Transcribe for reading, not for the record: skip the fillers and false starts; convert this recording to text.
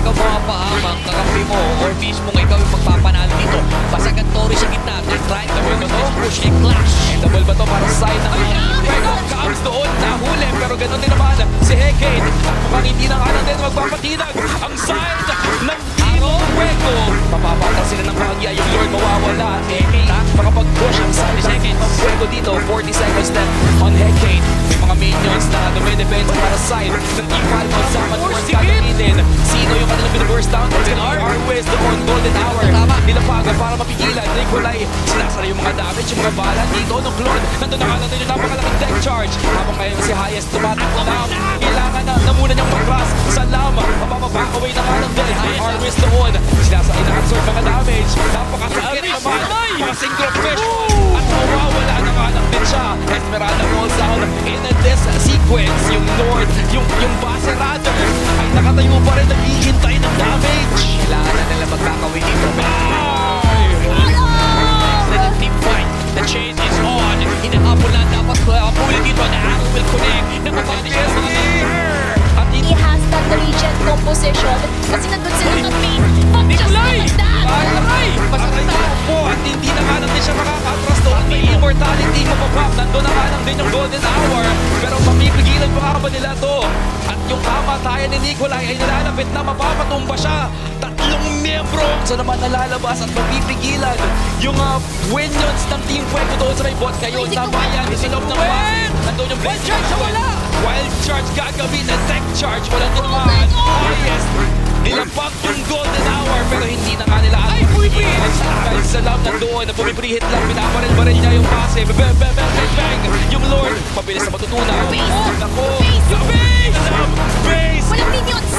ikaw mapapahamang kakampi mo or mismo ikaw yung magpapanalo dito. Basagan Tori sa gitna. They're trying to win this push and clash. Double ba to para sa side ng Fuego? Comes doon, nahuli, pero ganun din naman si Hecade. At mukhang hindi na kanan din magpapatinag ang side ng Team Fuego. Mapapatang sila ng bahagya, yung Lord mawawala. Hecade, makapag-push ang side ng Fuego dito. 40 seconds left on Hecade. May mga minions na dumidepende para sa side ng Team Falcon. Sama towards gagamitin. Sino yung kanilang binaburst down? Arwes doon, golden hour. Nilapagan para mapigilan. Nikolai, sinasara yung mga damage, yung mga bala dito ng Lord. Nandun na kanan yung napakalaking deck charge. Habang ngayon si Highest tumatakbo na. Kailangan na muna niyang mag-cross sa lama. Mapapabakaway na kanan din. Arwes doon. Sinasara ina-absorb mga damage. Napakasakit naman. Mga synchro fish. At mawawala na kanan din siya. Esmeralda rolls down in this sequence. Yung Lord, yung base rather, ay nakatayo pa rin naghihintay ng damage. Kailangan na nila magkakawin dito. Excellent team fight. The chain is on. Hinahabol na dapat puli dito. Na arrow will connect. Nakapanish na mga At he has that regent composition kasi nandun sila sa main. Nikolai! Aray! Masakit po at hindi na nga lang din siya makakatras doon. May immortality mapapap. Nandun na nga lang din yung golden hour. Pero mapipigilan pa nga ba nila to? At yung kamatayan ni Nikolai ay nalalapit na mapapatumba siya. Tatlong miyembro sa naman nalalabas at mapipigilan yung minions ng Team Fuego doon sa may bot. Kayo, nabayan, isilog ng base. Nandun yung wild charge na wala. Wild charge gagawin na tech charge. Wala naman. Highest. Nilapak yung golden hour pero hindi na nga nila Ay, bumibilis! Dahil sa love nandoon na bumibirihit lang, binabaril-baril niya yung base. Bang, bang, bang, bang, bang. Yung Lord, mabilis na matutunan. Base! Nako! Base! Love! Base! Walang minions!